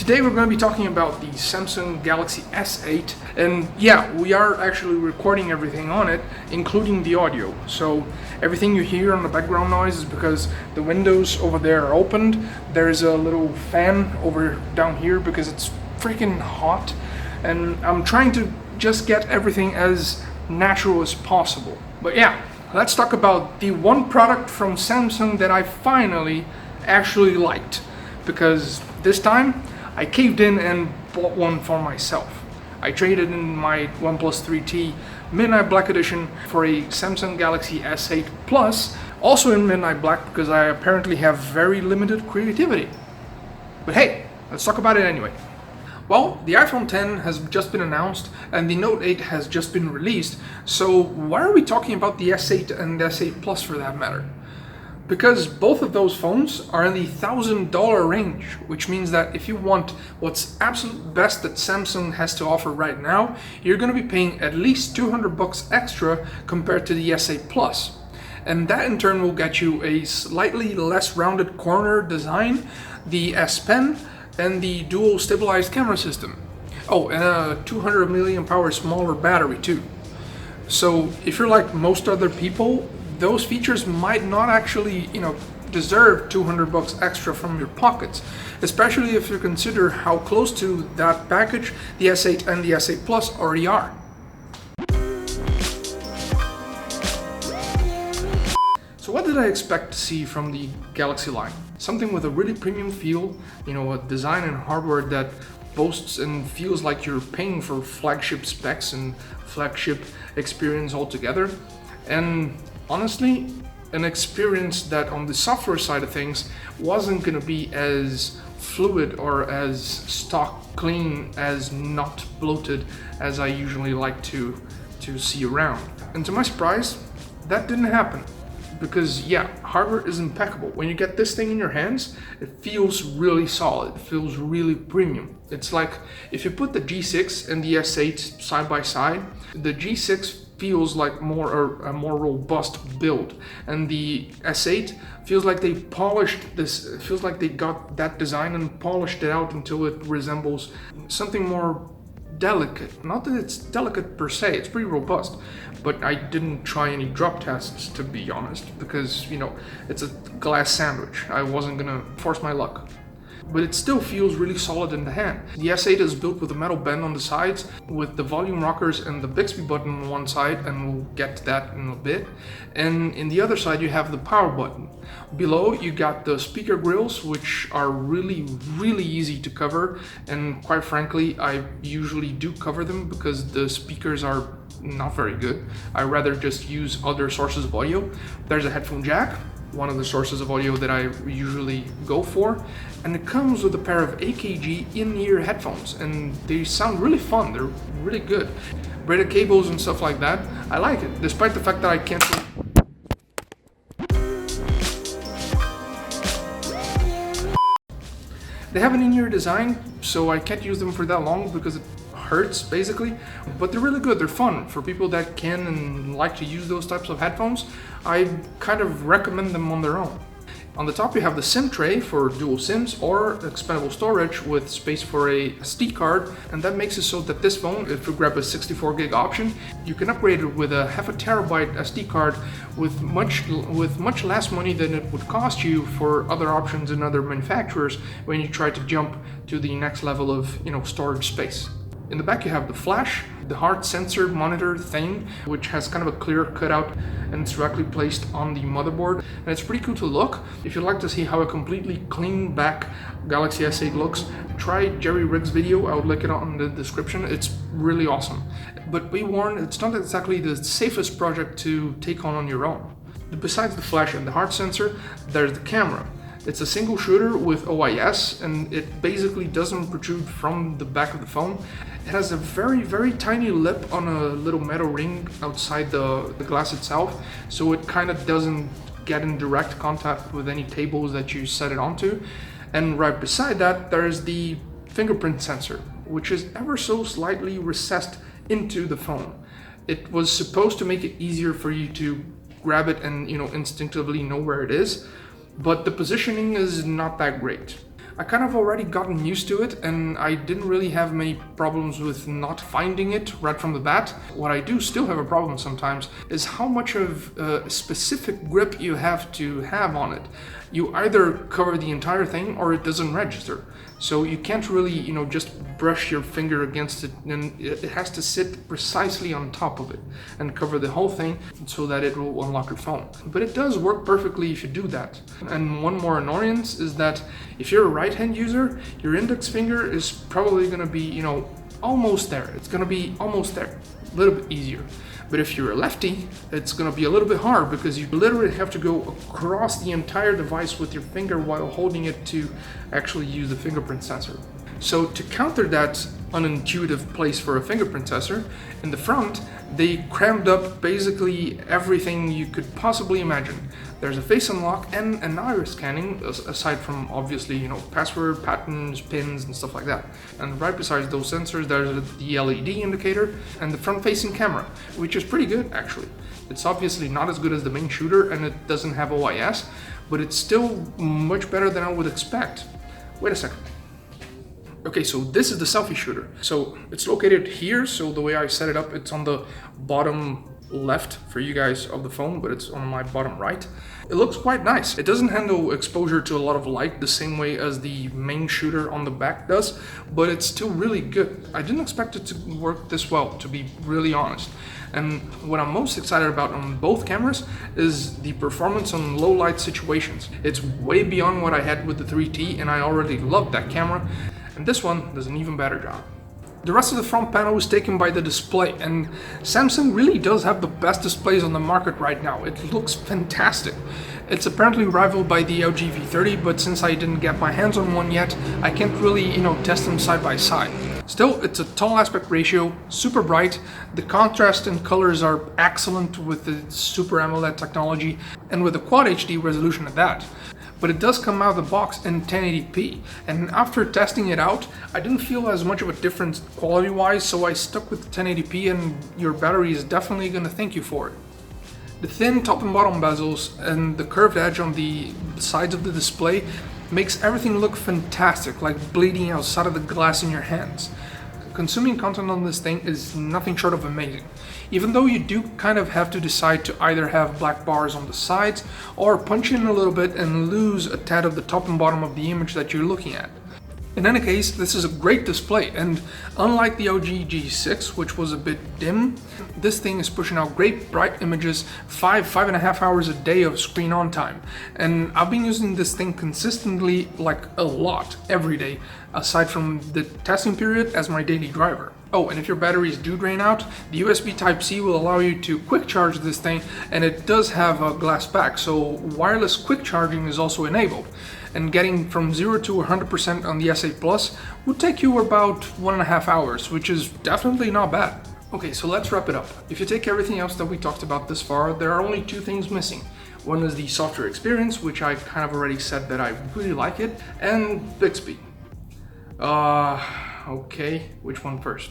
Today we're going to be talking about the Samsung Galaxy S8, and yeah, we are actually recording everything on it, including the audio. So everything you hear on the background noise is because the windows over there are opened. There's a little fan over down here because it's freaking hot, and I'm trying to just get everything as natural as possible. But yeah, let's talk about the one product from Samsung that I finally actually liked, because this time I caved in and bought one for myself. I traded in my OnePlus 3T Midnight Black Edition for a Samsung Galaxy S8 Plus, also in Midnight Black because I apparently have very limited creativity. But hey, let's talk about it anyway. Well, the iPhone X has just been announced and the Note 8 has just been released, so why are we talking about the S8 and the S8 Plus for that matter? Because both of those phones are in the $1,000 range, which means that if you want what's absolute best that Samsung has to offer right now, you're going to be paying at least $200 extra compared to the S8 Plus. And that in turn will get you a slightly less rounded corner design, the S Pen, and the dual stabilized camera system. Oh, and a 200 mAh smaller battery too. So if you're like most other people, those features might not actually, deserve $200 extra from your pockets, especially if you consider how close to that package the S8 and the S8 Plus already are. So what did I expect to see from the Galaxy line? Something with a really premium feel, a design and hardware that boasts and feels like you're paying for flagship specs and flagship experience altogether. And honestly, an experience that on the software side of things wasn't going to be as fluid or as stock clean, as not bloated as I usually like to see around. And to my surprise, that didn't happen. Because yeah, hardware is impeccable. When you get this thing in your hands, it feels really solid, it feels really premium. It's like if you put the G6 and the S8 side by side, the G6 feels like a more robust build, and the S8 feels like they polished this. It feels like they got that design and polished it out until it resembles something more delicate. Not that it's delicate per se, it's pretty robust, but I didn't try any drop tests, to be honest, because it's a glass sandwich. I wasn't gonna force my luck. But it still feels really solid in the hand. The S8 is built with a metal bend on the sides, with the volume rockers and the Bixby button on one side, and we'll get to that in a bit. And in the other side you have the power button. Below you got the speaker grills, which are really easy to cover, and quite frankly I usually do cover them because the speakers are not very good. I rather just use other sources of audio. There's a headphone jack, one of the sources of audio that I usually go for, and it comes with a pair of AKG in-ear headphones, and they sound really fun. They're really good. Braided cables and stuff like that, I like it, despite the fact that I can't. They have an in-ear design, so I can't use them for that long because it hurts basically, but they're really good. They're fun for people that can and like to use those types of headphones. I kind of recommend them on their own. On the top you have the SIM tray for dual SIMs or expandable storage with space for a SD card, and that makes it so that this phone, if you grab a 64 gig option, you can upgrade it with a half a terabyte SD card with much less money than it would cost you for other options and other manufacturers when you try to jump to the next level of storage space. In the back you have the flash, the heart sensor monitor thing, which has kind of a clear cutout and it's directly placed on the motherboard, and it's pretty cool to look. If you'd like to see how a completely clean back Galaxy S8 looks, try Jerry Riggs' video. I'll link it on the description. It's really awesome. But be warned, it's not exactly the safest project to take on your own. Besides the flash and the heart sensor, there's the camera. It's a single shooter with OIS, and it basically doesn't protrude from the back of the phone. It has a very tiny lip on a little metal ring outside the glass itself, so it kind of doesn't get in direct contact with any tables that you set it onto. And right beside that there's the fingerprint sensor, which is ever so slightly recessed into the phone. It was supposed to make it easier for you to grab it and instinctively know where it is, but the positioning is not that great. I kind of already gotten used to it, and I didn't really have many problems with not finding it right from the bat. What I do still have a problem sometimes is how much of a specific grip you have to have on it. You either cover the entire thing or it doesn't register. So you can't really, just brush your finger against it, and it has to sit precisely on top of it and cover the whole thing so that it will unlock your phone. But it does work perfectly if you do that. And one more annoyance is that if you're a right-hand user, your index finger is probably going to be, almost there. It's going to be almost there, a little bit easier. But if you're a lefty, it's going to be a little bit hard because you literally have to go across the entire device with your finger while holding it to actually use the fingerprint sensor. So to counter that unintuitive place for a fingerprint sensor, in the front, they crammed up basically everything you could possibly imagine. There's a face unlock and an iris scanning, aside from obviously, password, patterns, pins, and stuff like that. And right beside those sensors, there's the LED indicator and the front-facing camera, which is pretty good actually. It's obviously not as good as the main shooter, and it doesn't have OIS, but it's still much better than I would expect. Wait a second. Okay, so this is the selfie shooter. So it's located here, so the way I set it up, it's on the bottom left for you guys of the phone, but it's on my bottom right. It looks quite nice. It doesn't handle exposure to a lot of light the same way as the main shooter on the back does, but it's still really good. I didn't expect it to work this well, to be really honest. And what I'm most excited about on both cameras is the performance on low light situations. It's way beyond what I had with the 3T, and I already loved that camera. And this one does an even better job. The rest of the front panel is taken by the display, and Samsung really does have the best displays on the market right now. It looks fantastic. It's apparently rivaled by the LG V30, but since I didn't get my hands on one yet, I can't really, test them side by side. Still, it's a tall aspect ratio, super bright, the contrast and colors are excellent with the Super AMOLED technology, and with a Quad HD resolution at that. But it does come out of the box in 1080p, and after testing it out, I didn't feel as much of a difference quality-wise, so I stuck with 1080p, and your battery is definitely gonna thank you for it. The thin top and bottom bezels and the curved edge on the sides of the display makes everything look fantastic, like bleeding outside of the glass in your hands. Consuming content on this thing is nothing short of amazing, even though you do kind of have to decide to either have black bars on the sides or punch in a little bit and lose a tad of the top and bottom of the image that you're looking at. In any case, this is a great display, and unlike the LG G6, which was a bit dim, this thing is pushing out great bright images, 5.5 hours a day of screen on time. And I've been using this thing consistently, like a lot, every day, aside from the testing period as my daily driver. Oh, and if your batteries do drain out, the USB Type-C will allow you to quick charge this thing, and it does have a glass back, so wireless quick charging is also enabled. And getting from 0 to 100% on the S8 Plus would take you about 1.5 hours, which is definitely not bad. Okay, so let's wrap it up. If you take everything else that we talked about this far, there are only two things missing. One is the software experience, which I kind of already said that I really like it, and Bixby. Okay, which one first?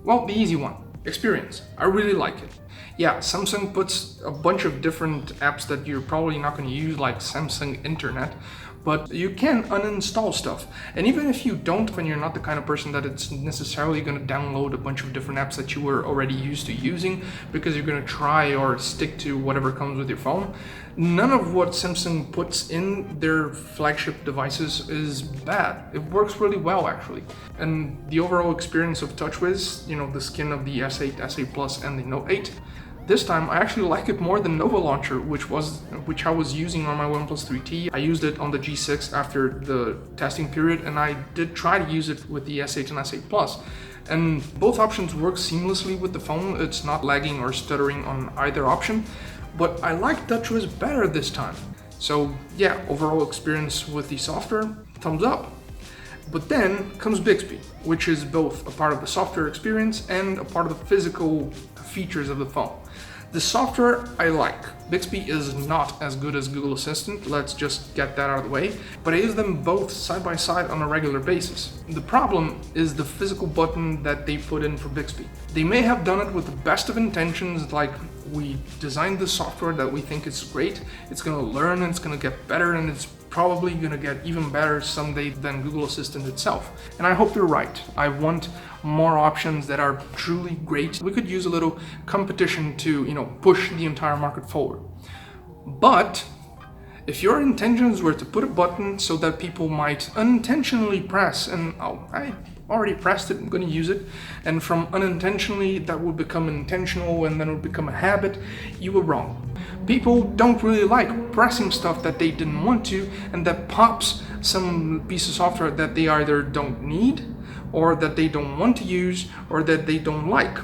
Well, the easy one, experience. I really like it. Yeah, Samsung puts a bunch of different apps that you're probably not going to use, like Samsung Internet, but you can uninstall stuff. And even if you don't, when you're not the kind of person that it's necessarily going to download a bunch of different apps that you were already used to using because you're going to try or stick to whatever comes with your phone, none of what Samsung puts in their flagship devices is bad. It works really well, actually. And the overall experience of TouchWiz, the skin of the S8, S8 Plus, and the Note 8, this time I actually like it more than Nova Launcher, which I was using on my OnePlus 3T. I used it on the G6 after the testing period, and I did try to use it with the S8 and S8 Plus. And both options work seamlessly with the phone. It's not lagging or stuttering on either option, but I like TouchWiz better this time. So yeah, overall experience with the software, thumbs up. But then comes Bixby, which is both a part of the software experience and a part of the physical features of the phone. The software I like. Bixby is not as good as Google Assistant, let's just get that out of the way, but I use them both side by side on a regular basis. The problem is the physical button that they put in for Bixby. They may have done it with the best of intentions, like we designed the software that we think is great, it's gonna learn and it's gonna get better, and it's probably gonna get even better someday than Google Assistant itself. And I hope you're right. I want more options that are truly great. We could use a little competition to, push the entire market forward. But if your intentions were to put a button so that people might unintentionally press, and I already pressed it, I'm going to use it, and from unintentionally that would become intentional and then it would become a habit, you were wrong. People don't really like pressing stuff that they didn't want to and that pops some piece of software that they either don't need or that they don't want to use or that they don't like.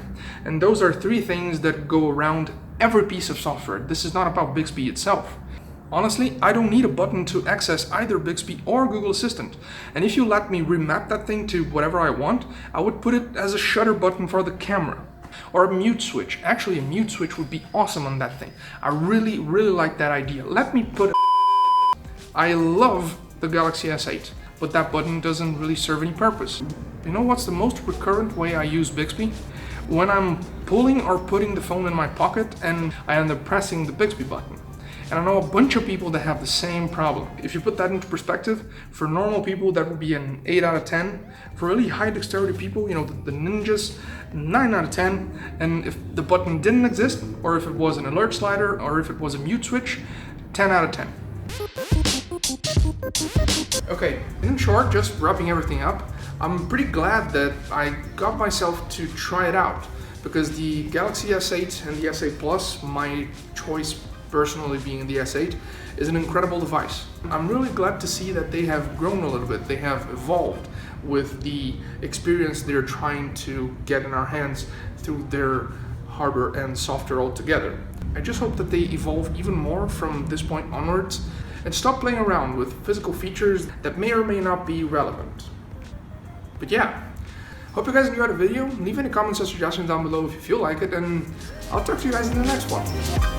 And those are three things that go around every piece of software. This is not about Bixby itself. Honestly, I don't need a button to access either Bixby or Google Assistant. And if you let me remap that thing to whatever I want, I would put it as a shutter button for the camera. Or a mute switch. Actually, a mute switch would be awesome on that thing. I really, really like that idea. Let me put I love the Galaxy S8, but that button doesn't really serve any purpose. You know what's the most recurrent way I use Bixby? When I'm pulling or putting the phone in my pocket and I end up pressing the Bixby button. And I know a bunch of people that have the same problem. If you put that into perspective, for normal people that would be an 8 out of 10. For really high dexterity people, the ninjas, 9 out of 10. And if the button didn't exist, or if it was an alert slider, or if it was a mute switch, 10 out of 10. Okay, in short, just wrapping everything up, I'm pretty glad that I got myself to try it out. Because the Galaxy S8 and the S8 Plus, my choice personally being the S8, is an incredible device. I'm really glad to see that they have grown a little bit. They have evolved with the experience they're trying to get in our hands through their hardware and software altogether. I just hope that they evolve even more from this point onwards and stop playing around with physical features that may or may not be relevant. But yeah, hope you guys enjoyed the video. Leave any comments or suggestions down below if you feel like it, and I'll talk to you guys in the next one.